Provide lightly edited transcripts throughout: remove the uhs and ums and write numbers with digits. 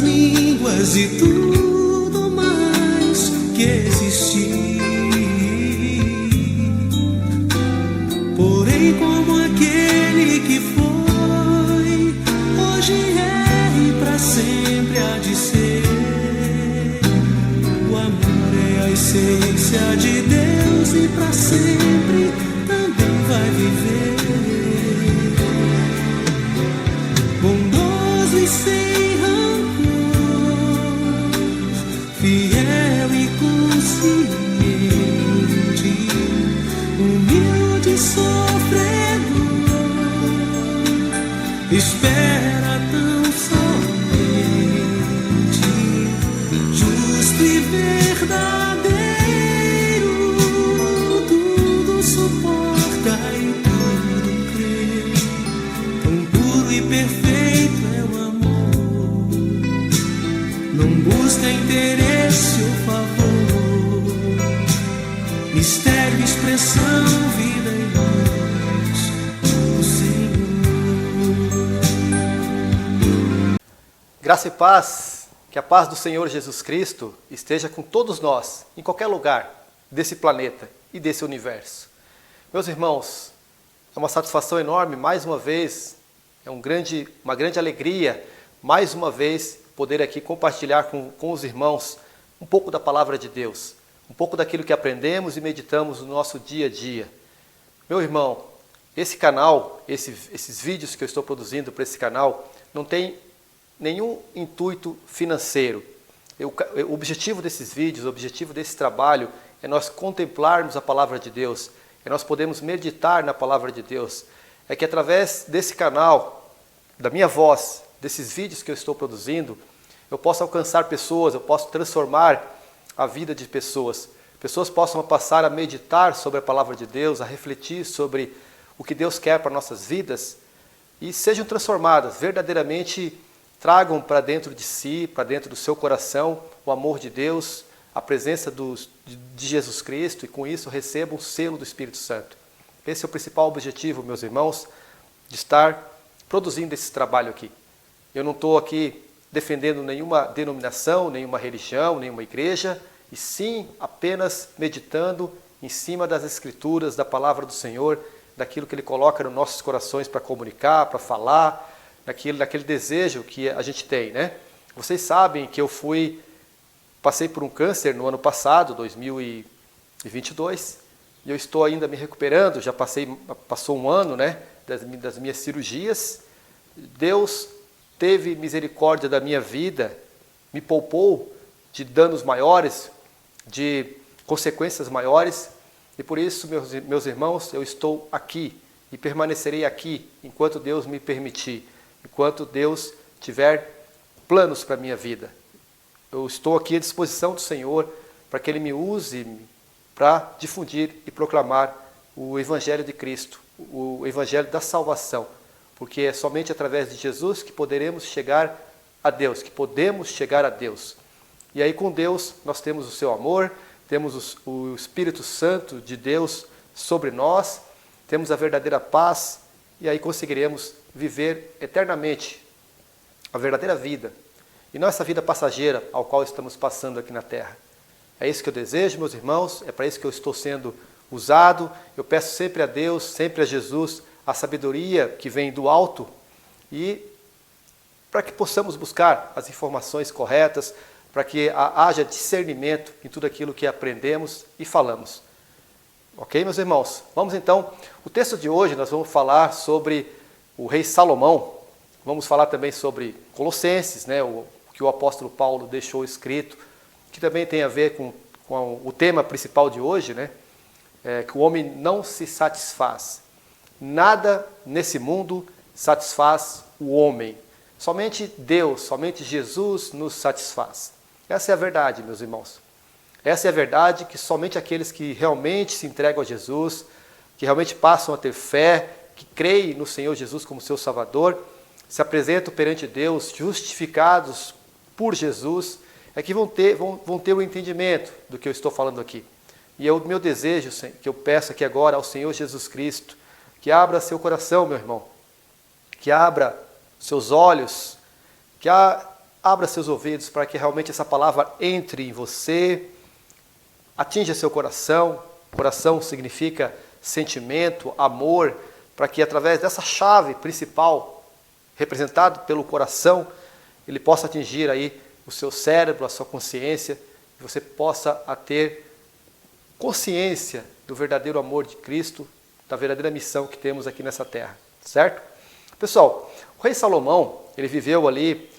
línguas e tudo mais que existir. Porém, como aquele que foi, hoje é e para sempre há de ser. O amor é a essência de Deus e para sempre também vai viver. Bondoso e sem rancor, fiel e consciente, humilde e sofredor, espera tão somente, justo e verdadeiro, tudo suporta e tudo crê, tão puro e perfeito é o amor, não busca interesse ou favor, mistério, expressão, vida e luz do Senhor. Graça e paz, que a paz do Senhor Jesus Cristo esteja com todos nós, em qualquer lugar desse planeta e desse universo. Meus irmãos, é uma satisfação enorme, mais uma vez, uma grande alegria, mais uma vez, poder aqui compartilhar com os irmãos um pouco da palavra de Deus, um pouco daquilo que aprendemos e meditamos no nosso dia a dia. Meu irmão, esse canal, esses vídeos que eu estou produzindo para esse canal, não tem nenhum intuito financeiro. O objetivo desses vídeos, o objetivo desse trabalho é nós contemplarmos a palavra de Deus, é nós podermos meditar na palavra de Deus. É que através desse canal, da minha voz, desses vídeos que eu estou produzindo, eu posso alcançar pessoas, eu posso transformar a vida de pessoas. Pessoas possam passar a meditar sobre a palavra de Deus, a refletir sobre o que Deus quer para nossas vidas e sejam transformadas, verdadeiramente tragam para dentro de si, para dentro do seu coração, o amor de Deus, a presença de Jesus Cristo e com isso recebam o selo do Espírito Santo. Esse é o principal objetivo, meus irmãos, de estar produzindo esse trabalho aqui. Eu não estou aqui defendendo nenhuma denominação, nenhuma religião, nenhuma igreja, e sim apenas meditando em cima das Escrituras, da palavra do Senhor, daquilo que Ele coloca nos nossos corações para comunicar, para falar, daquele desejo que a gente tem, né? Vocês sabem que eu passei por um câncer no ano passado, 2022, e eu estou ainda me recuperando, já passou um ano, né, das minhas cirurgias. Deus teve misericórdia da minha vida, me poupou de danos maiores, de consequências maiores, e por isso, meus irmãos, eu estou aqui e permanecerei aqui enquanto Deus me permitir, enquanto Deus tiver planos para a minha vida. Eu estou aqui à disposição do Senhor para que Ele me use para difundir e proclamar o Evangelho de Cristo, o Evangelho da salvação, porque é somente através de Jesus que poderemos chegar a Deus, E aí com Deus nós temos o seu amor, temos o Espírito Santo de Deus sobre nós, temos a verdadeira paz, e aí conseguiremos viver eternamente a verdadeira vida, e não essa vida passageira ao qual estamos passando aqui na terra. É isso que eu desejo, meus irmãos, é para isso que eu estou sendo usado. Eu peço sempre a Deus, sempre a Jesus, a sabedoria que vem do alto, e para que possamos buscar as informações corretas, para que haja discernimento em tudo aquilo que aprendemos e falamos. Ok, meus irmãos? Vamos então, o texto de hoje nós vamos falar sobre o rei Salomão, vamos falar também sobre Colossenses, né, o que o apóstolo Paulo deixou escrito, que também tem a ver com o tema principal de hoje, né, que o homem não se satisfaz. Nada nesse mundo satisfaz o homem. Somente Deus, somente Jesus nos satisfaz. Essa é a verdade, meus irmãos. Essa é a verdade que somente aqueles que realmente se entregam a Jesus, que realmente passam a ter fé, que creem no Senhor Jesus como seu Salvador, se apresentam perante Deus justificados por Jesus, é que vão ter o entendimento do que eu estou falando aqui. E é o meu desejo, que eu peço aqui agora ao Senhor Jesus Cristo, que abra seu coração, meu irmão, que abra seus olhos, que abra seus ouvidos para que realmente essa palavra entre em você, atinja seu coração. Coração significa sentimento, amor, para que através dessa chave principal, representado pelo coração, ele possa atingir aí o seu cérebro, a sua consciência, e você possa ter consciência do verdadeiro amor de Cristo, da verdadeira missão que temos aqui nessa terra, certo? Pessoal, o rei Salomão, ele viveu ali,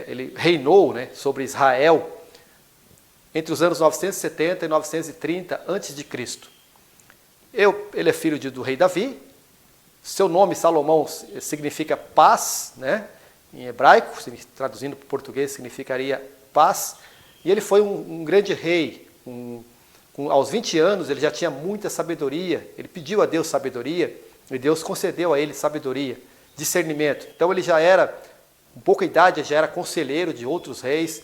ele reinou, né, sobre Israel entre os anos 970 e 930 a.C. Ele é filho do rei Davi. Seu nome, Salomão, significa paz, né? Em hebraico, traduzindo para o português, significaria paz. E ele foi um grande rei. Aos 20 anos, ele já tinha muita sabedoria. Ele pediu a Deus sabedoria, e Deus concedeu a ele sabedoria, discernimento. Então, ele já era, com pouca idade, já era conselheiro de outros reis.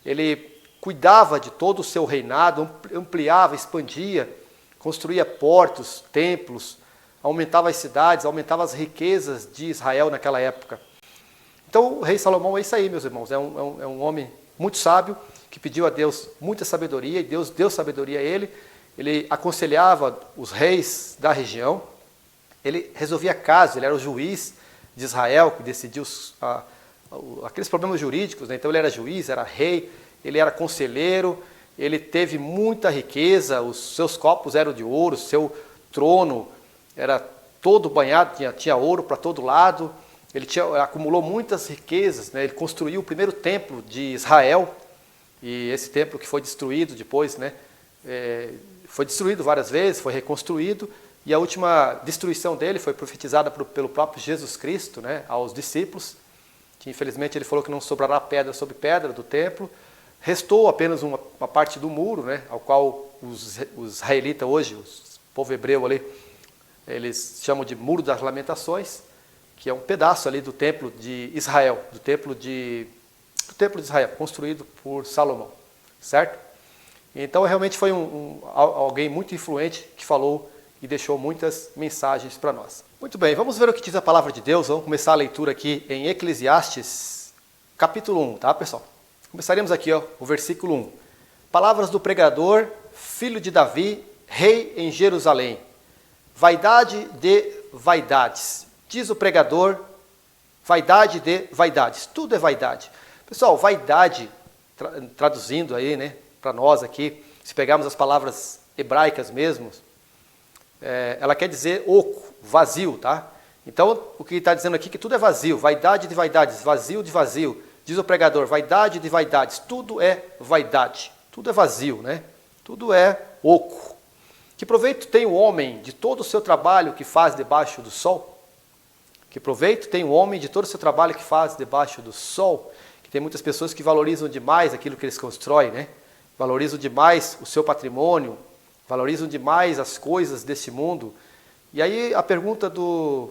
Ele cuidava de todo o seu reinado, ampliava, expandia, construía portos, templos, aumentava as cidades, aumentava as riquezas de Israel naquela época. Então, o rei Salomão é isso aí, meus irmãos. É um homem muito sábio, que pediu a Deus muita sabedoria, e Deus deu sabedoria a ele. Ele aconselhava os reis da região, ele resolvia casos, ele era o juiz de Israel, que decidiu aqueles problemas jurídicos, né? Então, ele era juiz, era rei, ele era conselheiro, ele teve muita riqueza, os seus copos eram de ouro, seu trono era todo banhado, tinha ouro para todo lado, ele acumulou muitas riquezas, né? Ele construiu o primeiro templo de Israel, e esse templo que foi destruído depois, né? Foi destruído várias vezes, foi reconstruído, e a última destruição dele foi profetizada pelo próprio Jesus Cristo, né? Aos discípulos, que infelizmente ele falou que não sobrará pedra sobre pedra do templo. Restou apenas uma parte do muro, né, ao qual os israelitas hoje, o povo hebreu ali, eles chamam de Muro das Lamentações, que é um pedaço ali do templo de Israel, do templo de Israel, construído por Salomão, certo? Então realmente foi alguém muito influente que falou e deixou muitas mensagens para nós. Muito bem, vamos ver o que diz a palavra de Deus. Vamos começar a leitura aqui em Eclesiastes, capítulo 1, tá, pessoal? Começaremos aqui, ó, o versículo 1. Palavras do pregador, filho de Davi, rei em Jerusalém. Vaidade de vaidades. Diz o pregador, vaidade de vaidades. Tudo é vaidade. Pessoal, vaidade, traduzindo aí, né, para nós aqui, se pegarmos as palavras hebraicas mesmo, ela quer dizer oco, vazio, tá? Então, o que está dizendo aqui é que tudo é vazio, vaidade de vaidades, vazio de vazio. Diz o pregador, vaidade de vaidades, tudo é vaidade, tudo é vazio, né? Tudo é oco. Que proveito tem o homem de todo o seu trabalho que faz debaixo do sol? Que proveito tem o homem de todo o seu trabalho que faz debaixo do sol? Que tem muitas pessoas que valorizam demais aquilo que eles constroem, né? Valorizam demais o seu patrimônio, valorizam demais as coisas deste mundo. E aí a pergunta de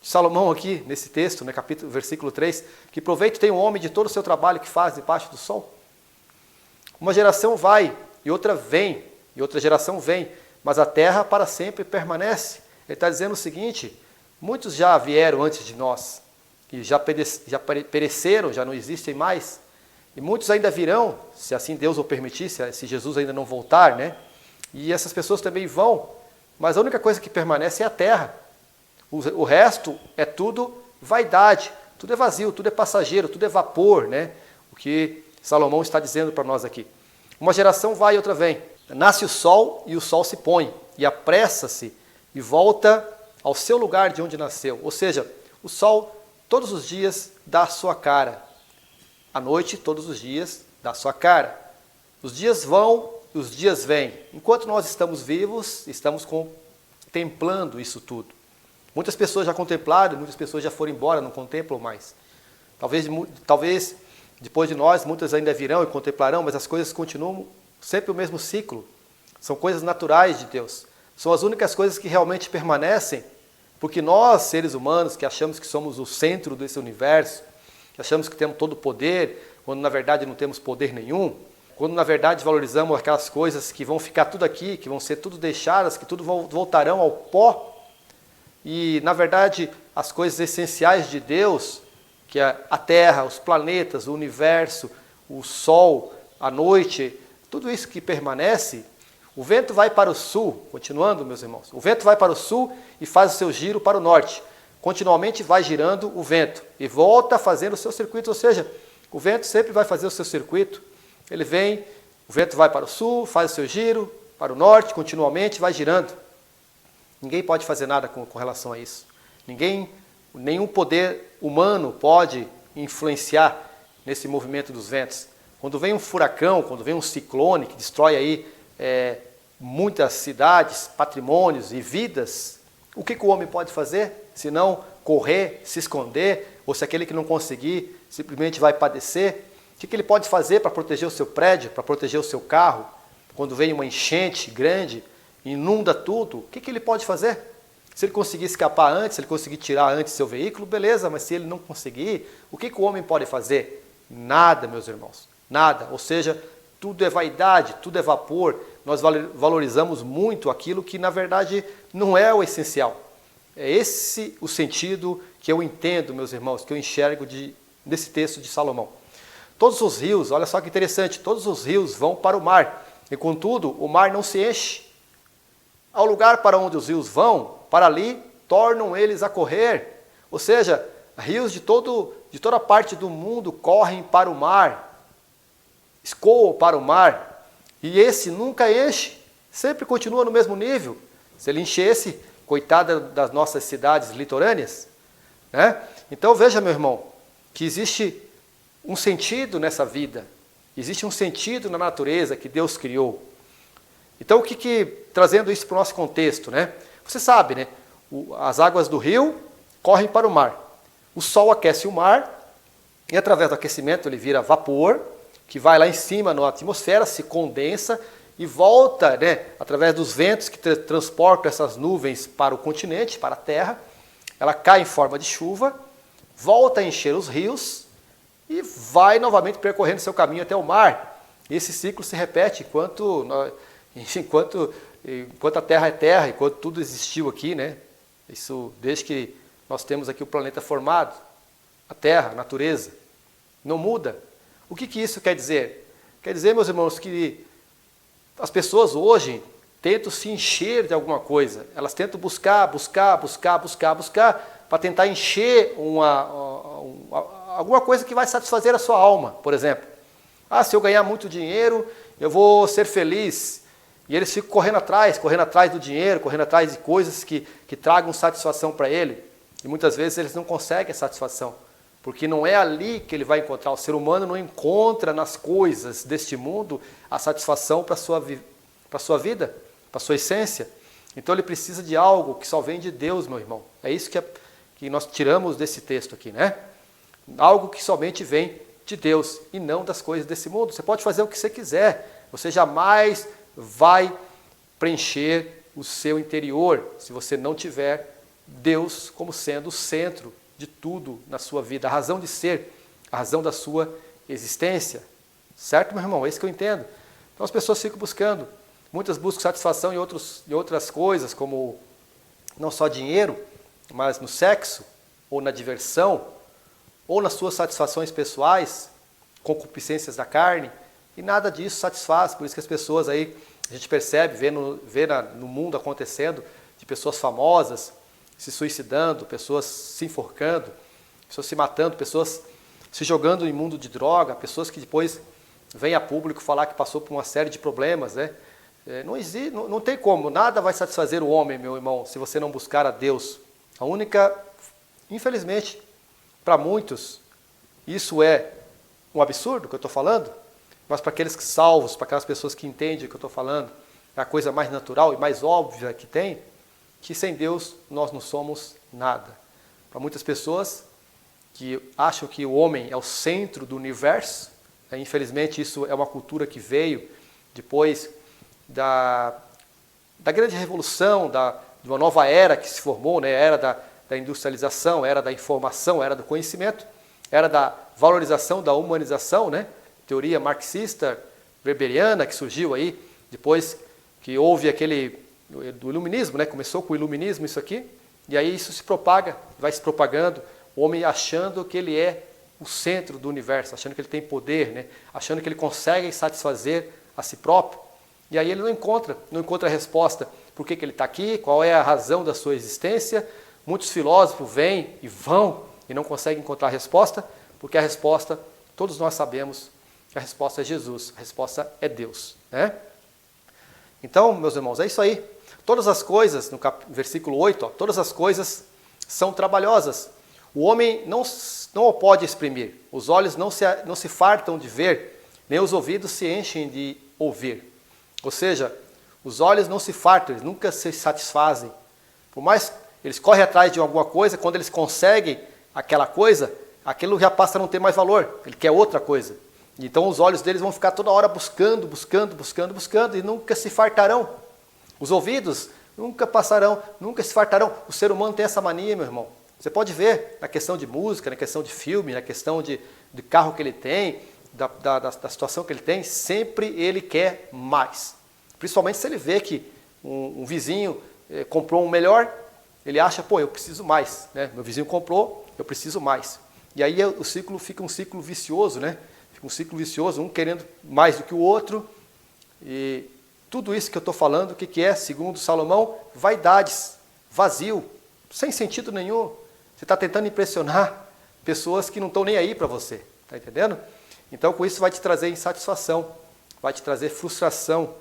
Salomão aqui, nesse texto, né, versículo 3, que proveito tem o homem de todo o seu trabalho que faz debaixo do sol? Uma geração vai, e outra vem, e outra geração vem, mas a terra para sempre permanece. Ele está dizendo o seguinte, muitos já vieram antes de nós, e já pereceram, já não existem mais, e muitos ainda virão, se assim Deus o permitir, se Jesus ainda não voltar, né? E essas pessoas também vão, mas a única coisa que permanece é a terra. O resto é tudo vaidade, tudo é vazio, tudo é passageiro, tudo é vapor, né? O que Salomão está dizendo para nós aqui. Uma geração vai e outra vem. Nasce o sol e o sol se põe, e apressa-se e volta ao seu lugar de onde nasceu. Ou seja, o sol todos os dias dá a sua cara. A noite todos os dias dá a sua cara. Os dias vão e os dias vêm. Enquanto nós estamos vivos, estamos contemplando isso tudo. Muitas pessoas já contemplaram, muitas pessoas já foram embora, não contemplam mais. Talvez depois de nós, muitas ainda virão e contemplarão, mas as coisas continuam sempre o mesmo ciclo. São coisas naturais de Deus. São as únicas coisas que realmente permanecem, porque nós, seres humanos, que achamos que somos o centro desse universo, que achamos que temos todo o poder, quando na verdade não temos poder nenhum, quando na verdade valorizamos aquelas coisas que vão ficar tudo aqui, que vão ser tudo deixadas, que tudo voltarão ao pó, e na verdade as coisas essenciais de Deus, que a Terra, os planetas, o universo, o Sol, a noite, tudo isso que permanece, o vento vai para o sul, continuando, meus irmãos, o vento vai para o sul e faz o seu giro para o norte. Continuamente vai girando o vento e volta fazendo o seu circuito, ou seja, o vento sempre vai fazer o seu circuito. Ele vem, o vento vai para o sul, faz o seu giro, para o norte, continuamente vai girando. Ninguém pode fazer nada com relação a isso. Nenhum poder humano pode influenciar nesse movimento dos ventos. Quando vem um furacão, quando vem um ciclone que destrói aí muitas cidades, patrimônios e vidas, o que o homem pode fazer? Se não correr, se esconder, ou se aquele que não conseguir simplesmente vai padecer, o que ele pode fazer para proteger o seu prédio, para proteger o seu carro? Quando vem uma enchente grande, inunda tudo, o que ele pode fazer? Se ele conseguir escapar antes, se ele conseguir tirar antes seu veículo, beleza, mas se ele não conseguir, o que o homem pode fazer? Nada, meus irmãos, nada. Ou seja, tudo é vaidade, tudo é vapor. Nós valorizamos muito aquilo que, na verdade, não é o essencial. É esse o sentido que eu entendo, meus irmãos, que eu enxergo nesse texto de Salomão. Todos os rios, olha só que interessante, todos os rios vão para o mar, e contudo, o mar não se enche. Ao lugar para onde os rios vão, para ali, tornam eles a correr. Ou seja, rios de toda parte do mundo correm para o mar, escoam para o mar, e esse nunca enche, sempre continua no mesmo nível. Se ele enchesse, coitada das nossas cidades litorâneas, né? Então veja, meu irmão, que existe um sentido nessa vida, existe um sentido na natureza que Deus criou. Então trazendo isso para o nosso contexto, né? Você sabe, né? As águas do rio correm para o mar. O sol aquece o mar e através do aquecimento ele vira vapor, que vai lá em cima na atmosfera, se condensa e volta, né, através dos ventos que transportam essas nuvens para o continente, para a terra. Ela cai em forma de chuva, volta a encher os rios e vai novamente percorrendo seu caminho até o mar. E esse ciclo se repete enquanto a terra é terra, enquanto tudo existiu aqui, né? Isso desde que nós temos aqui o planeta formado, a terra, a natureza. Não muda. O que isso quer dizer? Quer dizer, meus irmãos, que as pessoas hoje tentam se encher de alguma coisa. Elas tentam buscar, para tentar encher alguma coisa que vai satisfazer a sua alma, por exemplo. Se eu ganhar muito dinheiro, eu vou ser feliz. E eles ficam correndo atrás do dinheiro, correndo atrás de coisas que tragam satisfação para ele. E muitas vezes eles não conseguem a satisfação, porque não é ali que ele vai encontrar. O ser humano não encontra nas coisas deste mundo a satisfação para a sua vida, para a sua essência. Então ele precisa de algo que só vem de Deus, meu irmão. É isso que nós tiramos desse texto aqui, né? Algo que somente vem de Deus e não das coisas desse mundo. Você pode fazer o que você quiser, você jamais vai preencher o seu interior se você não tiver Deus como sendo o centro de tudo na sua vida, a razão de ser, a razão da sua existência. Certo, meu irmão? É isso que eu entendo. Então as pessoas ficam buscando, muitas buscam satisfação em outras coisas, como não só dinheiro, mas no sexo, ou na diversão, ou nas suas satisfações pessoais, concupiscências da carne, e nada disso satisfaz. Por isso que as pessoas aí, a gente percebe, vê no mundo acontecendo, de pessoas famosas se suicidando, pessoas se enforcando, pessoas se matando, pessoas se jogando em mundo de droga, pessoas que depois vêm a público falar que passou por uma série de problemas, né? Não tem como, nada vai satisfazer o homem, meu irmão, se você não buscar a Deus. A única, infelizmente, para muitos, isso é um absurdo que eu estou falando, mas para aqueles salvos, para aquelas pessoas que entendem o que eu estou falando, é a coisa mais natural e mais óbvia que tem, que sem Deus nós não somos nada. Para muitas pessoas que acham que o homem é o centro do universo, infelizmente isso é uma cultura que veio depois da grande revolução, de uma nova era que se formou, né? Era da industrialização, era da informação, era do conhecimento, era da valorização, da humanização, né? Teoria marxista, weberiana, que surgiu aí, depois que houve do iluminismo, né? Começou com o iluminismo isso aqui, e aí isso se propaga, vai se propagando, O homem achando que ele é o centro do universo, achando que ele tem poder, né? Achando que ele consegue satisfazer a si próprio. E aí ele não encontra a resposta. Por que ele está aqui? Qual é a razão da sua existência? Muitos filósofos vêm e vão e não conseguem encontrar a resposta, porque a resposta, todos nós sabemos, que a resposta é Jesus, a resposta é Deus, né? Então, meus irmãos, é isso aí. Todas as coisas, no versículo 8, todas as coisas são trabalhosas. O homem não o pode exprimir, os olhos não se fartam de ver, nem os ouvidos se enchem de ouvir. Ou seja, os olhos não se fartam, eles nunca se satisfazem. Por mais eles correm atrás de alguma coisa, quando eles conseguem aquela coisa, aquilo já passa a não ter mais valor, ele quer outra coisa. Então os olhos deles vão ficar toda hora buscando, e nunca se fartarão. Os ouvidos nunca passarão, nunca se fartarão. O ser humano tem essa mania, meu irmão. Você pode ver na questão de música, na questão de filme, na questão de carro que ele tem, da situação que ele tem, sempre ele quer mais. Principalmente se ele vê que um vizinho comprou um melhor, ele acha, pô, eu preciso mais, né? Meu vizinho comprou, eu preciso mais. E aí o ciclo fica um ciclo vicioso, né? Fica um ciclo vicioso, um querendo mais do que o outro. E tudo isso que eu estou falando, o que é, segundo Salomão? Vaidades, vazio, sem sentido nenhum. Você está tentando impressionar pessoas que não estão nem aí para você, está entendendo? Então, com isso vai te trazer insatisfação, vai te trazer frustração.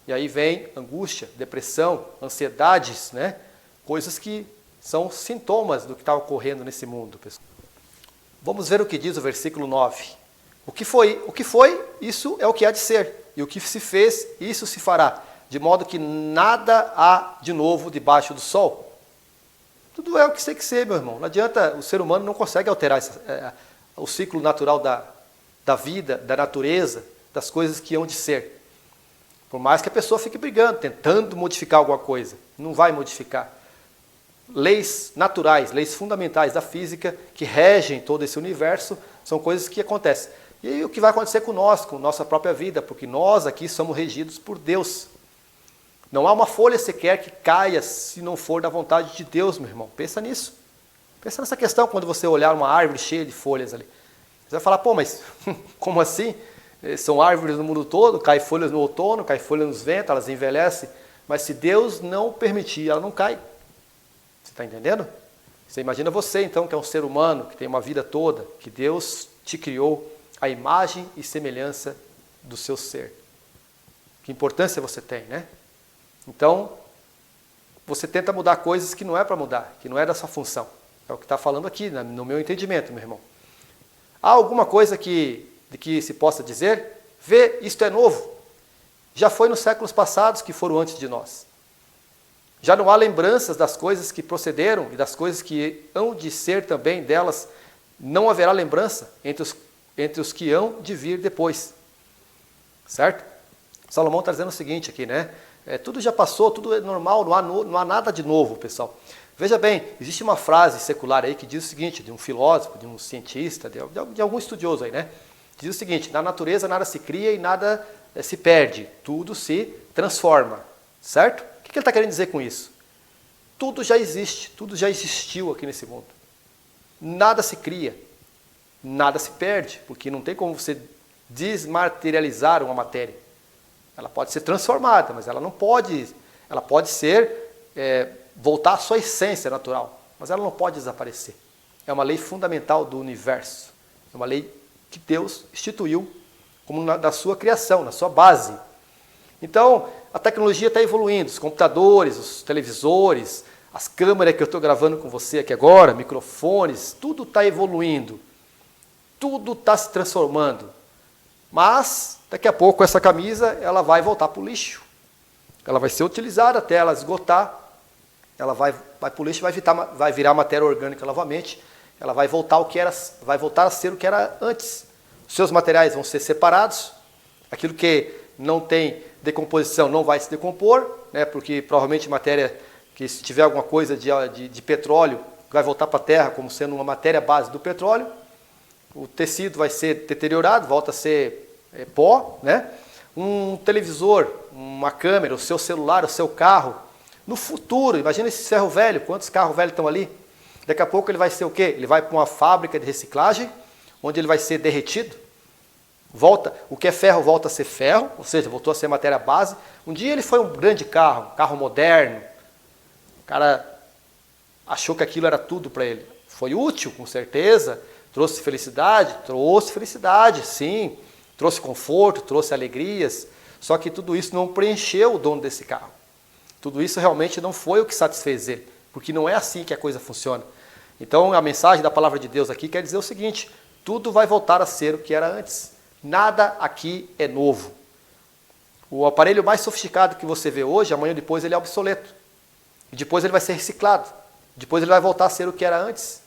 E aí vem angústia, depressão, ansiedades, né? Coisas que são sintomas do que está ocorrendo nesse mundo, pessoal. Vamos ver o que diz o versículo 9. O que foi, isso é o que há de ser. E o que se fez, isso se fará. De modo que nada há de novo debaixo do sol. Tudo é o que tem que ser, meu irmão. Não adianta, o ser humano não consegue alterar o ciclo natural da vida, da natureza, das coisas que hão de ser. Por mais que a pessoa fique brigando, tentando modificar alguma coisa, não vai modificar. Leis naturais, leis fundamentais da física que regem todo esse universo, são coisas que acontecem. E aí o que vai acontecer com nós, com nossa própria vida, porque nós aqui somos regidos por Deus. Não há uma folha sequer que caia se não for da vontade de Deus, meu irmão. Pensa nisso. Pensa nessa questão quando você olhar uma árvore cheia de folhas ali. Você vai falar, pô, mas como assim? São árvores no mundo todo, cai folhas no outono, cai folhas nos ventos, elas envelhecem. Mas se Deus não permitir, ela não cai. Você está entendendo? Você imagina você, então, que é um ser humano, que tem uma vida toda, que Deus te criou a imagem e semelhança do seu ser. Que importância você tem, né? Então, você tenta mudar coisas que não é para mudar, que não é da sua função. É o que está falando aqui, no meu entendimento, meu irmão. Há alguma coisa de que se possa dizer? Vê, isto é novo. Já foi nos séculos passados que foram antes de nós. Já não há lembranças das coisas que procederam e das coisas que hão de ser também delas. Não haverá lembrança entre os que hão de vir depois. Certo? Salomão está dizendo o seguinte aqui, né? Tudo já passou, tudo é normal, não há nada de novo, pessoal. Veja bem, existe uma frase secular aí que diz o seguinte, de um filósofo, de um cientista, de algum estudioso aí, né? Diz o seguinte, na natureza nada se cria e nada se perde, tudo se transforma, certo? O que ele está querendo dizer com isso? Tudo já existe, tudo já existiu aqui nesse mundo. Nada se cria, nada se perde, porque não tem como você desmaterializar uma matéria. Ela pode ser transformada, mas ela não pode, ela pode ser, voltar à sua essência natural, mas ela não pode desaparecer. É uma lei fundamental do universo, é uma lei que Deus instituiu como da sua criação, na sua base. Então, a tecnologia está evoluindo, os computadores, os televisores, as câmeras que eu estou gravando com você aqui agora, microfones, tudo está evoluindo, tudo está se transformando. Mas, daqui a pouco, essa camisa ela vai voltar para o lixo. Ela vai ser utilizada até ela esgotar. Ela vai para o lixo e vai virar matéria orgânica novamente. Ela vai voltar a ser o que era antes. Os seus materiais vão ser separados. Aquilo que não tem decomposição não vai se decompor, né, porque provavelmente matéria que se tiver alguma coisa de petróleo vai voltar para a terra como sendo uma matéria base do petróleo. O tecido vai ser deteriorado, volta a ser pó, né? Um televisor, uma câmera, o seu celular, o seu carro. No futuro, imagina esse ferro velho, quantos carros velhos estão ali? Daqui a pouco ele vai ser o quê? Ele vai para uma fábrica de reciclagem, onde ele vai ser derretido. O que é ferro volta a ser ferro, ou seja, voltou a ser matéria base. Um dia ele foi um grande carro, um carro moderno. O cara achou que aquilo era tudo para ele. Foi útil, com certeza. Trouxe felicidade, sim. Trouxe conforto, trouxe alegrias. Só que tudo isso não preencheu o dono desse carro. Tudo isso realmente não foi o que satisfez ele, porque não é assim que a coisa funciona. Então a mensagem da palavra de Deus aqui quer dizer o seguinte: tudo vai voltar a ser o que era antes. Nada aqui é novo. O aparelho mais sofisticado que você vê hoje, amanhã ou depois ele é obsoleto. E depois ele vai ser reciclado. Depois ele vai voltar a ser o que era antes.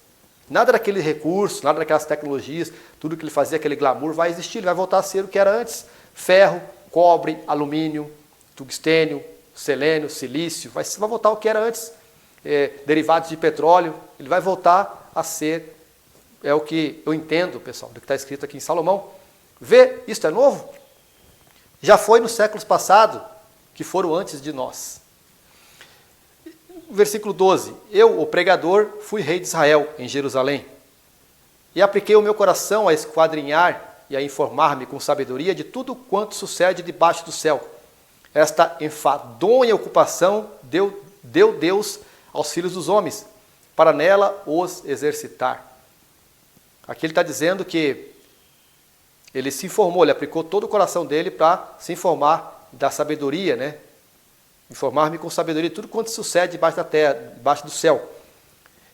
Nada daquele recurso, nada daquelas tecnologias, tudo que ele fazia, aquele glamour, vai existir. Ele vai voltar a ser o que era antes. Ferro, cobre, alumínio, tungstênio, selênio, silício, vai voltar ao que era antes. Derivados de petróleo, ele vai voltar a ser, é o que eu entendo, pessoal, do que está escrito aqui em Salomão. Vê, isto é novo? Já foi nos séculos passados, que foram antes de nós. Versículo 12. Eu, o pregador, fui rei de Israel, em Jerusalém, e apliquei o meu coração a esquadrinhar e a informar-me com sabedoria de tudo quanto sucede debaixo do céu. Esta enfadonha ocupação deu Deus aos filhos dos homens, para nela os exercitar. Aqui ele está dizendo que ele se informou, ele aplicou todo o coração dele para se informar da sabedoria, né? Informar-me com sabedoria de tudo quanto sucede debaixo da terra, debaixo do céu.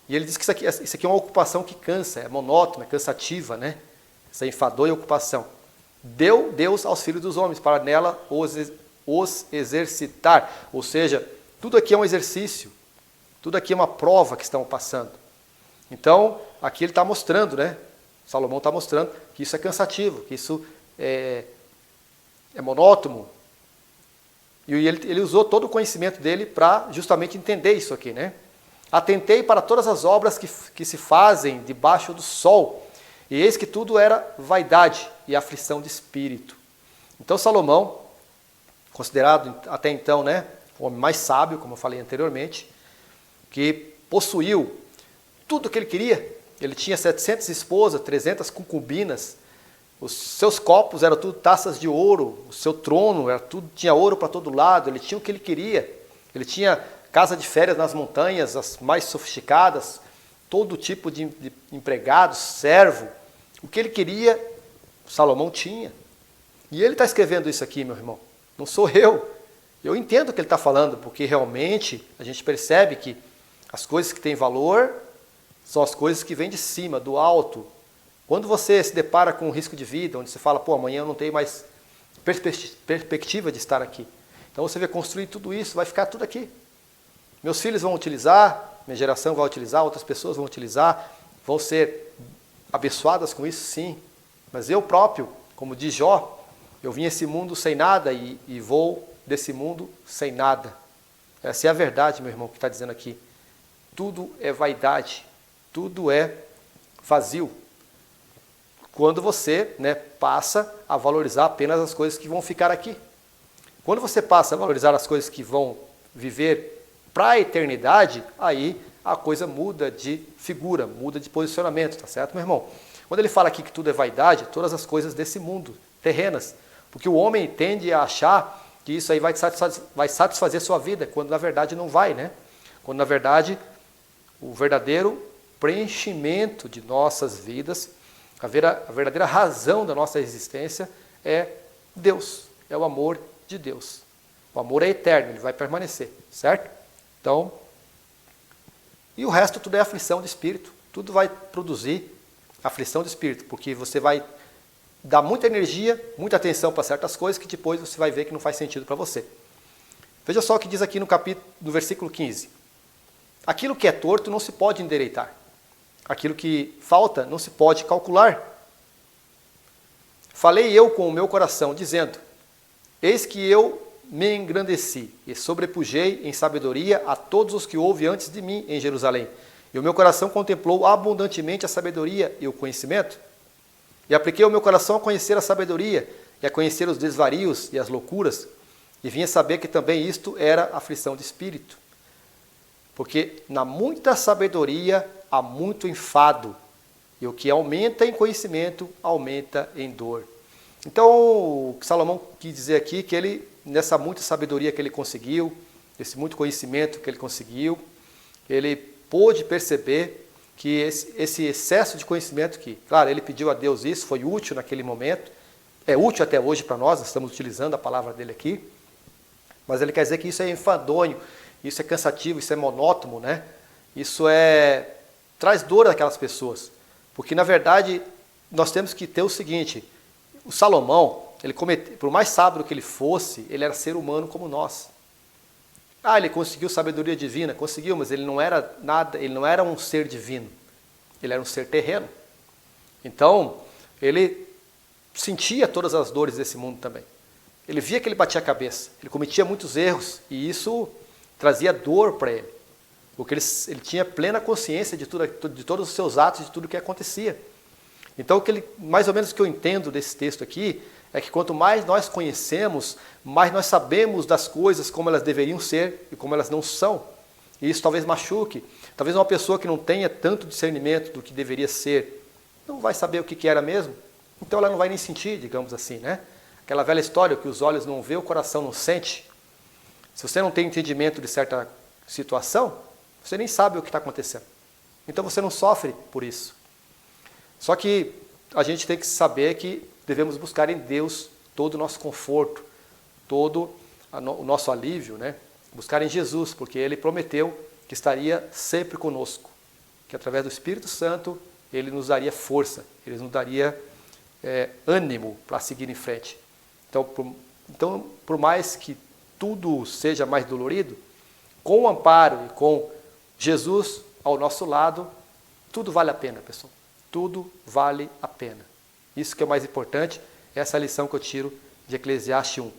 E ele diz que isso aqui é uma ocupação que cansa, é monótona, é cansativa, né? Essa enfadonha ocupação. Deu Deus aos filhos dos homens, para nela os exercitar. Ou seja, tudo aqui é um exercício, tudo aqui é uma prova que estão passando. Então, aqui ele está mostrando, né? Salomão está mostrando que isso é cansativo, que isso é monótono. E ele usou todo o conhecimento dele para justamente entender isso aqui, né? Atentei para todas as obras que se fazem debaixo do sol, e eis que tudo era vaidade e aflição de espírito. Então Salomão, considerado até então, né, o homem mais sábio, como eu falei anteriormente, que possuiu tudo o que ele queria. Ele tinha 700 esposas, 300 concubinas, os seus copos eram tudo taças de ouro, o seu trono era tudo, tinha ouro para todo lado, ele tinha o que ele queria. Ele tinha casa de férias nas montanhas, as mais sofisticadas, todo tipo de empregados, servo. O que ele queria, Salomão tinha. E ele está escrevendo isso aqui, meu irmão. Não sou eu. Eu entendo o que ele está falando, porque realmente a gente percebe que as coisas que têm valor são as coisas que vêm de cima, do alto. Quando você se depara com um risco de vida, onde você fala, pô, amanhã eu não tenho mais perspectiva de estar aqui. Então você vai construir tudo isso, vai ficar tudo aqui. Meus filhos vão utilizar, minha geração vai utilizar, outras pessoas vão utilizar, vão ser abençoadas com isso, sim. Mas eu próprio, como diz Jó, eu vim a esse mundo sem nada e vou desse mundo sem nada. Essa é a verdade, meu irmão, que está dizendo aqui. Tudo é vaidade, tudo é vazio. Quando você, né, passa a valorizar apenas as coisas que vão ficar aqui. Quando você passa a valorizar as coisas que vão viver para a eternidade, aí a coisa muda de figura, muda de posicionamento, tá certo, meu irmão? Quando ele fala aqui que tudo é vaidade, todas as coisas desse mundo, terrenas, porque o homem tende a achar que isso aí vai satisfazer sua vida, quando na verdade não vai, né? Quando na verdade o verdadeiro preenchimento de nossas vidas, a verdadeira razão da nossa existência é Deus, é o amor de Deus. O amor é eterno, ele vai permanecer, certo? Então, e o resto tudo é aflição de espírito, tudo vai produzir aflição de espírito, porque você vai dar muita energia, muita atenção para certas coisas que depois você vai ver que não faz sentido para você. Veja só o que diz aqui no versículo 15. Aquilo que é torto não se pode endireitar. Aquilo que falta não se pode calcular. Falei eu com o meu coração, dizendo, eis que eu me engrandeci e sobrepujei em sabedoria a todos os que houve antes de mim em Jerusalém. E o meu coração contemplou abundantemente a sabedoria e o conhecimento. E apliquei o meu coração a conhecer a sabedoria e a conhecer os desvarios e as loucuras. E vim a saber que também isto era aflição de espírito. Porque na muita sabedoria há muito enfado, e o que aumenta em conhecimento, aumenta em dor. Então, o que Salomão quis dizer aqui, que ele, nessa muita sabedoria que ele conseguiu, esse muito conhecimento que ele conseguiu, ele pôde perceber que esse excesso de conhecimento que, claro, ele pediu a Deus isso, foi útil naquele momento, é útil até hoje para nós estamos utilizando a palavra dele aqui, mas ele quer dizer que isso é enfadonho, isso é cansativo, isso é monótono, né? Isso traz dor àquelas pessoas, porque na verdade nós temos que ter o seguinte, o Salomão, por mais sábio que ele fosse, ele era ser humano como nós. Ele conseguiu sabedoria divina, conseguiu, mas ele não era nada, ele não era um ser divino, ele era um ser terreno. Então, ele sentia todas as dores desse mundo também. Ele via que ele batia a cabeça, ele cometia muitos erros, e isso trazia dor para ele, porque ele tinha plena consciência de todos os seus atos, de tudo que acontecia. Então, mais ou menos o que eu entendo desse texto aqui, é que quanto mais nós conhecemos, mais nós sabemos das coisas como elas deveriam ser e como elas não são. E isso talvez machuque. Talvez uma pessoa que não tenha tanto discernimento do que deveria ser, não vai saber o que era mesmo, então ela não vai nem sentir, digamos assim, né? Aquela velha história que os olhos não vê, o coração não sente. Se você não tem entendimento de certa situação, você nem sabe o que está acontecendo. Então você não sofre por isso. Só que a gente tem que saber que devemos buscar em Deus todo o nosso conforto, todo o nosso alívio, né? Buscar em Jesus, porque Ele prometeu que estaria sempre conosco, que através do Espírito Santo Ele nos daria força, Ele nos daria ânimo para seguir em frente. Então, por mais que tudo seja mais dolorido, com o amparo e com Jesus ao nosso lado, tudo vale a pena, pessoal. Tudo vale a pena. Isso que é o mais importante, essa é a lição que eu tiro de Eclesiastes 1.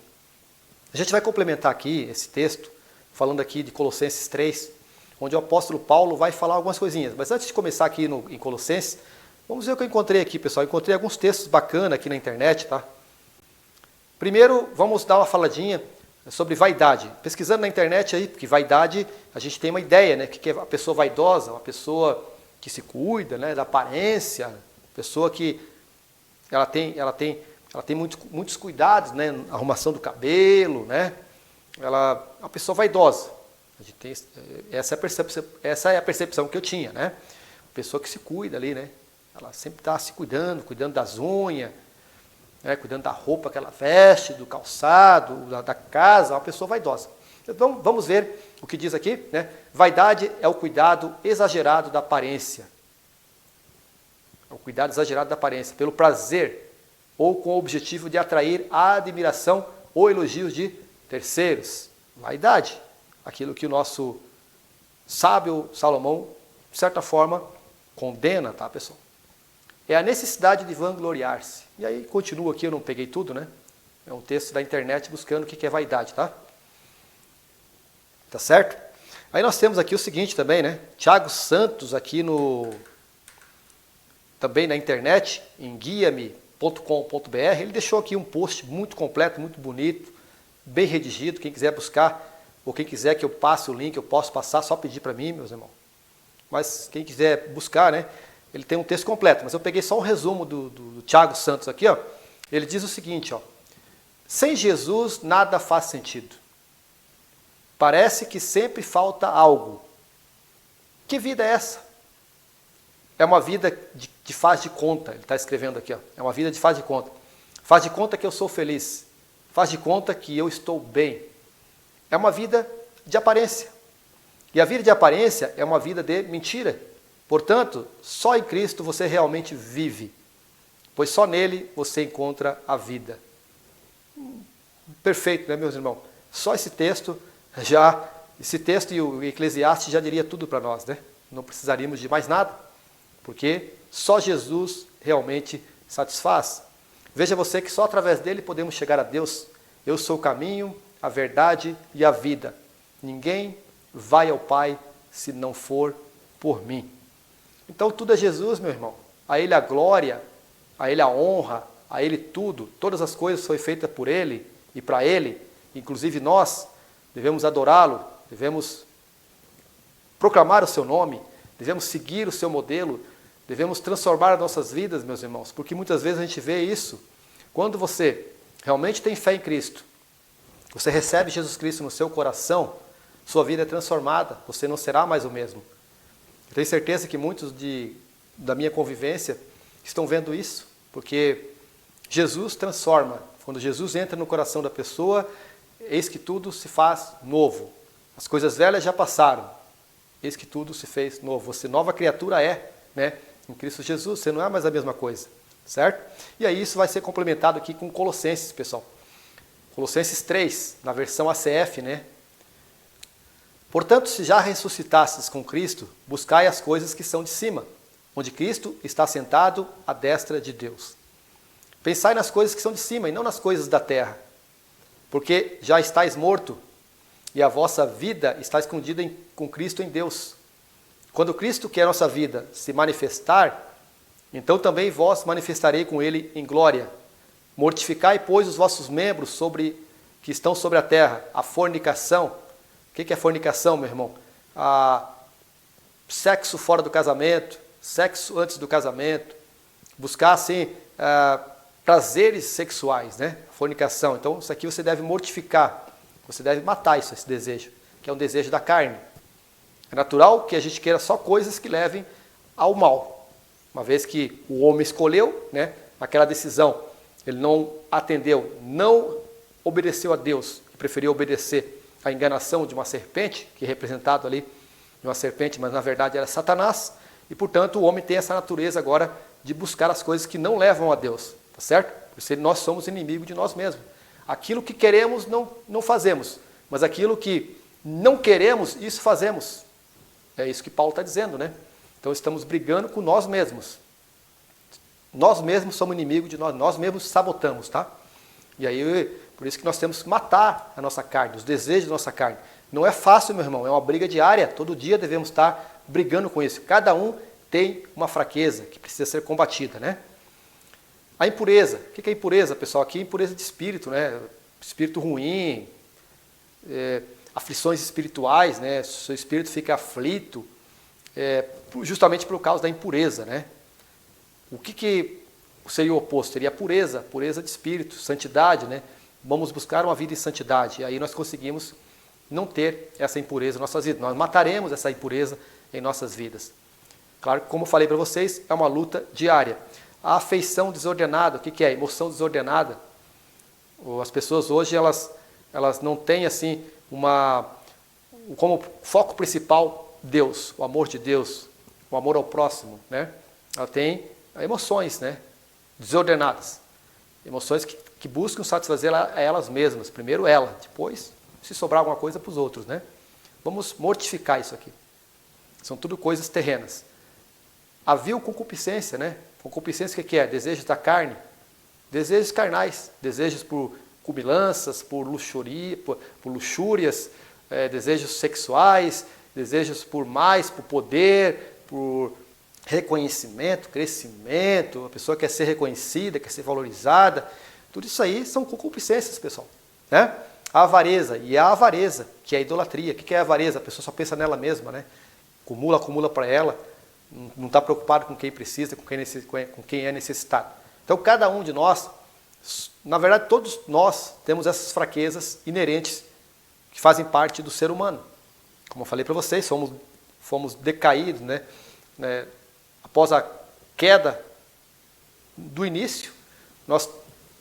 A gente vai complementar aqui esse texto, falando aqui de Colossenses 3, onde o apóstolo Paulo vai falar algumas coisinhas. Mas antes de começar aqui em Colossenses, vamos ver o que eu encontrei aqui, pessoal. Eu encontrei alguns textos bacanas aqui na internet, tá? Primeiro, vamos dar uma faladinha sobre vaidade. Pesquisando na internet aí, porque vaidade, a gente tem uma ideia, né? Que é a pessoa vaidosa, uma pessoa que se cuida, né, da aparência, pessoa que ela tem muitos cuidados, né, arrumação do cabelo, né, a pessoa vaidosa. A gente tem, essa é a percepção que eu tinha, né, pessoa que se cuida ali, né, ela sempre está se cuidando das unhas, né, cuidando da roupa que ela veste, do calçado, da casa, uma pessoa vaidosa. Então, vamos ver o que diz aqui, né? Vaidade é o cuidado exagerado da aparência. É o cuidado exagerado da aparência, pelo prazer ou com o objetivo de atrair a admiração ou elogios de terceiros. Vaidade, aquilo que o nosso sábio Salomão, de certa forma, condena, tá, pessoal? É a necessidade de vangloriar-se. E aí, continua aqui, eu não peguei tudo, né? É um texto da internet buscando o que é vaidade, tá? Tá certo? Aí nós temos aqui o seguinte também, né? Tiago Santos aqui também na internet, em guiame.com.br, ele deixou aqui um post muito completo, muito bonito, bem redigido. Quem quiser buscar, ou quem quiser que eu passe o link, eu posso passar, só pedir para mim, meus irmãos. Mas quem quiser buscar, né? Ele tem um texto completo, mas eu peguei só um resumo do Tiago Santos aqui, ó. Ele diz o seguinte, ó: sem Jesus nada faz sentido. Parece que sempre falta algo. Que vida é essa? É uma vida de faz de conta. Ele está escrevendo aqui, ó. É uma vida de faz de conta. Faz de conta que eu sou feliz. Faz de conta que eu estou bem. É uma vida de aparência. E a vida de aparência é uma vida de mentira. Portanto, só em Cristo você realmente vive. Pois só nele você encontra a vida. Perfeito, né, meus irmãos? Só esse texto e o Eclesiastes já diria tudo para nós, né? Não precisaríamos de mais nada, porque só Jesus realmente satisfaz. Veja você que só através dele podemos chegar a Deus. Eu sou o caminho, a verdade e a vida. Ninguém vai ao Pai se não for por mim. Então tudo é Jesus, meu irmão. A Ele a glória, a Ele a honra, a Ele tudo. Todas as coisas foram feitas por Ele e para Ele, inclusive nós. Devemos adorá-lo, devemos proclamar o seu nome, devemos seguir o seu modelo, devemos transformar as nossas vidas, meus irmãos, porque muitas vezes a gente vê isso. Quando você realmente tem fé em Cristo, você recebe Jesus Cristo no seu coração, sua vida é transformada, você não será mais o mesmo. Eu tenho certeza que muitos da minha convivência estão vendo isso, porque Jesus transforma. Quando Jesus entra no coração da pessoa, eis que tudo se faz novo. As coisas velhas já passaram, eis que tudo se fez novo. Você nova criatura é, né? Em Cristo Jesus, você não é mais a mesma coisa, certo? E aí isso vai ser complementado aqui com Colossenses, pessoal. Colossenses 3, na versão ACF, né? Portanto, se já ressuscitastes com Cristo, buscai as coisas que são de cima, onde Cristo está sentado à destra de Deus. Pensai nas coisas que são de cima e não nas coisas da terra, porque já estáis morto e a vossa vida está escondida com Cristo em Deus. Quando Cristo, que é a nossa vida, se manifestar, então também vós manifestarei com Ele em glória. Mortificai, pois, os vossos membros que estão sobre a terra, a fornicação. O que é fornicação, meu irmão? Sexo fora do casamento, sexo antes do casamento, buscar, assim, prazeres sexuais, né? Fornicação. Então, isso aqui você deve mortificar, você deve matar esse desejo, que é um desejo da carne. É natural que a gente queira só coisas que levem ao mal. Uma vez que o homem escolheu, né, aquela decisão, ele não atendeu, não obedeceu a Deus, preferiu obedecer à enganação de uma serpente, que é representado ali de uma serpente, mas na verdade era Satanás, e portanto o homem tem essa natureza agora de buscar as coisas que não levam a Deus, tá certo? Porque nós somos inimigos de nós mesmos. Aquilo que queremos não fazemos, mas aquilo que não queremos, isso fazemos. É isso que Paulo está dizendo, né? Então estamos brigando com nós mesmos. Nós mesmos somos inimigos de nós, nós mesmos sabotamos, tá? E aí, por isso que nós temos que matar a nossa carne, os desejos da nossa carne. Não é fácil, meu irmão, é uma briga diária. Todo dia devemos estar brigando com isso. Cada um tem uma fraqueza que precisa ser combatida, né? A impureza. O que é impureza, pessoal? Aqui é impureza de espírito, né? Espírito ruim, aflições espirituais, né? Seu espírito fica aflito, justamente por causa da impureza, né? O que seria o oposto? Seria a pureza de espírito, santidade, né? Vamos buscar uma vida em santidade, e aí nós conseguimos não ter essa impureza em nossas vidas. Nós mataremos essa impureza em nossas vidas. Claro que, como eu falei para vocês, é uma luta diária. A afeição desordenada, o que é? Emoção desordenada. As pessoas hoje, elas não têm assim como foco principal Deus, o amor de Deus, o amor ao próximo, né? Ela tem emoções, né, desordenadas, emoções que buscam satisfazer elas mesmas, primeiro ela, depois, se sobrar alguma coisa, para os outros, né? Vamos mortificar isso aqui. São tudo coisas terrenas. A vil concupiscência, né? Concupiscência o que é? Desejos da carne, desejos carnais, desejos por cumilanças, por luxúrias, desejos sexuais, desejos por mais, por poder, por reconhecimento, crescimento, a pessoa quer ser reconhecida, quer ser valorizada. Tudo isso aí são concupiscências, pessoal, né? A avareza, e a avareza, que é a idolatria. O que é a avareza? A pessoa só pensa nela mesma, né? Acumula para ela, não está preocupado com quem precisa, com quem é necessitado. Então, cada um de nós, na verdade, todos nós temos essas fraquezas inerentes que fazem parte do ser humano. Como eu falei para vocês, fomos decaídos, né? Após a queda do início, nós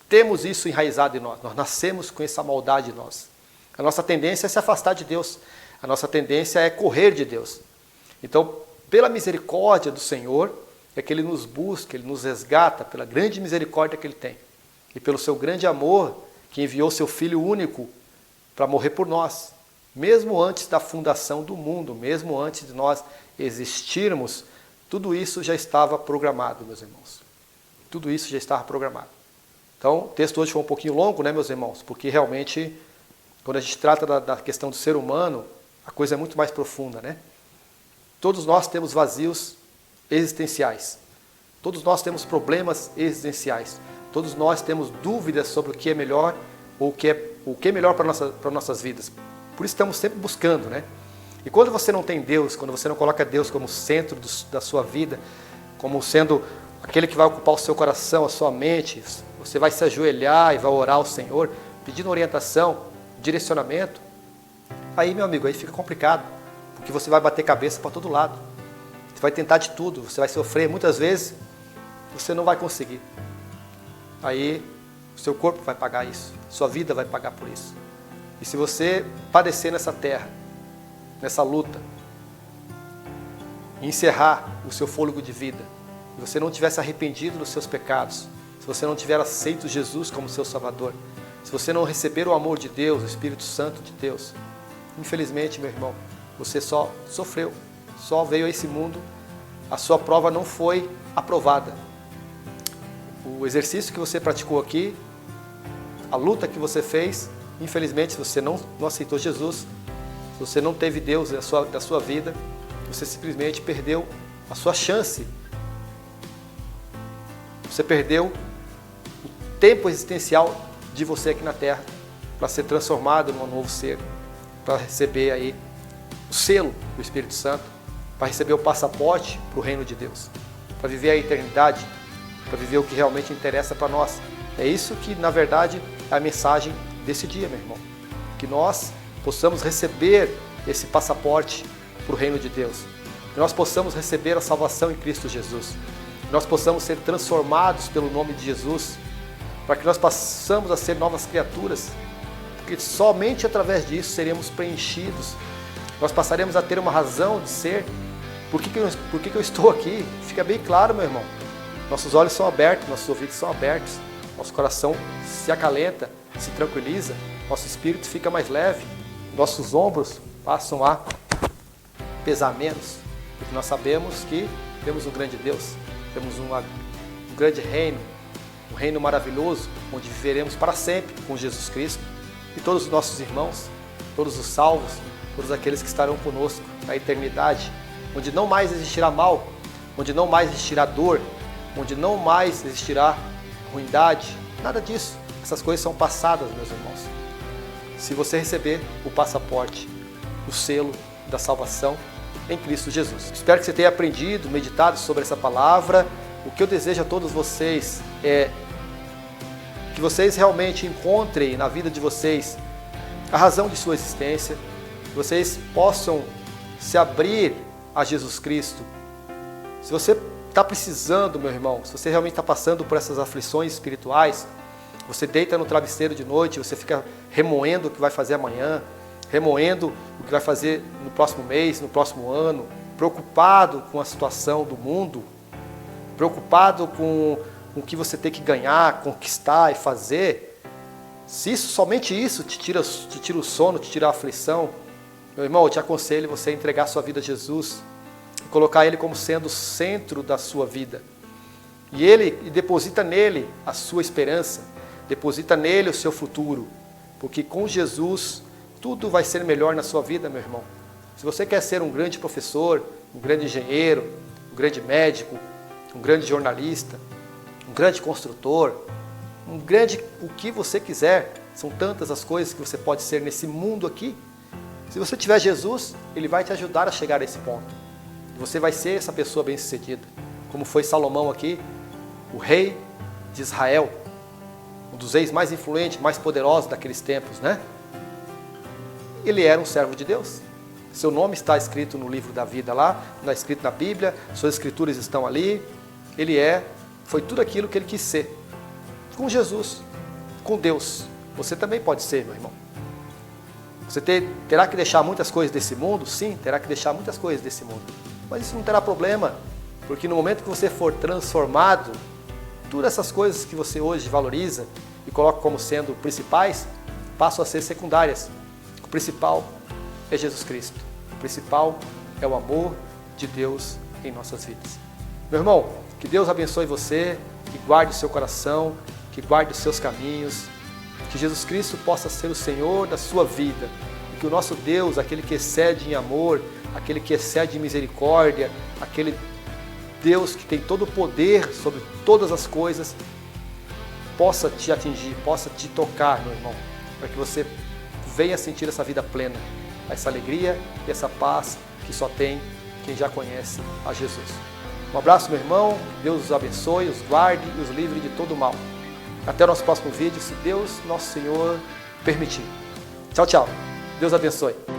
temos isso enraizado em nós nascemos com essa maldade em nós. A nossa tendência é se afastar de Deus, a nossa tendência é correr de Deus. Então, pela misericórdia do Senhor, é que Ele nos busca, Ele nos resgata, pela grande misericórdia que Ele tem, e pelo seu grande amor, que enviou seu Filho único para morrer por nós, mesmo antes da fundação do mundo, mesmo antes de nós existirmos. Tudo isso já estava programado, meus irmãos. Tudo isso já estava programado. Então, o texto hoje foi um pouquinho longo, né, meus irmãos? Porque realmente, quando a gente trata da questão do ser humano, a coisa é muito mais profunda, né? Todos nós temos vazios existenciais. Todos nós temos problemas existenciais. Todos nós temos dúvidas sobre o que é melhor ou o que é melhor para nossas vidas. Por isso estamos sempre buscando, né? E quando você não tem Deus, quando você não coloca Deus como centro da sua vida, como sendo aquele que vai ocupar o seu coração, a sua mente, você vai se ajoelhar e vai orar ao Senhor, pedindo orientação, direcionamento, aí, meu amigo, aí fica complicado, porque você vai bater cabeça para todo lado. Você vai tentar de tudo, você vai sofrer, muitas vezes você não vai conseguir. Aí o seu corpo vai pagar isso, sua vida vai pagar por isso. E se você padecer nessa terra, nessa luta, e encerrar o seu fôlego de vida, se você não tivesse arrependido dos seus pecados, se você não tiver aceito Jesus como seu Salvador, se você não receber o amor de Deus, o Espírito Santo de Deus, infelizmente, meu irmão, você só sofreu, só veio a esse mundo, a sua prova não foi aprovada. O exercício que você praticou aqui, a luta que você fez, infelizmente, se você não aceitou Jesus, se você não teve Deus da sua vida, você simplesmente perdeu a sua chance. Você perdeu o tempo existencial de você aqui na Terra para ser transformado num novo ser, para receber aí o selo do Espírito Santo, para receber o passaporte para o reino de Deus, para viver a eternidade, para viver o que realmente interessa para nós. É isso que, na verdade, é a mensagem desse dia, meu irmão. Que nós possamos receber esse passaporte para o reino de Deus. Que nós possamos receber a salvação em Cristo Jesus. Que nós possamos ser transformados pelo nome de Jesus, para que nós possamos a ser novas criaturas, porque somente através disso seremos preenchidos. Nós passaremos a ter uma razão de ser. Por que eu estou aqui? Fica bem claro, meu irmão. Nossos olhos são abertos, nossos ouvidos são abertos, nosso coração se acalenta, se tranquiliza, nosso espírito fica mais leve, nossos ombros passam a pesar menos, porque nós sabemos que temos um grande Deus, temos um grande reino, um reino maravilhoso, onde viveremos para sempre com Jesus Cristo e todos os nossos irmãos, todos os salvos, todos aqueles que estarão conosco na eternidade, onde não mais existirá mal, onde não mais existirá dor, onde não mais existirá ruindade, nada disso. Essas coisas são passadas, meus irmãos. Se você receber o passaporte, o selo da salvação em Cristo Jesus. Espero que você tenha aprendido, meditado sobre essa palavra. O que eu desejo a todos vocês é que vocês realmente encontrem na vida de vocês a razão de sua existência, que vocês possam se abrir a Jesus Cristo. Se você está precisando, meu irmão, se você realmente está passando por essas aflições espirituais, você deita no travesseiro de noite, você fica remoendo o que vai fazer amanhã, remoendo o que vai fazer no próximo mês, no próximo ano, preocupado com a situação do mundo, preocupado com o que você tem que ganhar, conquistar e fazer. Se isso, somente isso te tira o sono, te tira a aflição, meu irmão, eu te aconselho você a entregar sua vida a Jesus, colocar Ele como sendo o centro da sua vida. E deposita nele a sua esperança, deposita nele o seu futuro, porque com Jesus tudo vai ser melhor na sua vida, meu irmão. Se você quer ser um grande professor, um grande engenheiro, um grande médico, um grande jornalista, um grande construtor, o que você quiser, são tantas as coisas que você pode ser nesse mundo aqui. Se você tiver Jesus, Ele vai te ajudar a chegar a esse ponto. Você vai ser essa pessoa bem-sucedida, como foi Salomão aqui, o rei de Israel, um dos reis mais influentes, mais poderosos daqueles tempos, né? Ele era um servo de Deus. Seu nome está escrito no livro da vida lá, está escrito na Bíblia, suas escrituras estão ali. Foi tudo aquilo que ele quis ser. Com Jesus, com Deus, você também pode ser, meu irmão. Você terá que deixar muitas coisas desse mundo? Sim, terá que deixar muitas coisas desse mundo. Mas isso não terá problema, porque no momento que você for transformado, todas essas coisas que você hoje valoriza e coloca como sendo principais, passam a ser secundárias. O principal é Jesus Cristo. O principal é o amor de Deus em nossas vidas. Meu irmão, que Deus abençoe você, que guarde o seu coração, que guarde os seus caminhos, que Jesus Cristo possa ser o Senhor da sua vida, e que o nosso Deus, aquele que excede em amor, aquele que excede em misericórdia, aquele Deus que tem todo o poder sobre todas as coisas, possa te atingir, possa te tocar, meu irmão, para que você venha sentir essa vida plena, essa alegria e essa paz que só tem quem já conhece a Jesus. Um abraço, meu irmão. Deus os abençoe, os guarde e os livre de todo mal. Até o nosso próximo vídeo, se Deus, nosso Senhor, permitir. Tchau, tchau. Deus abençoe.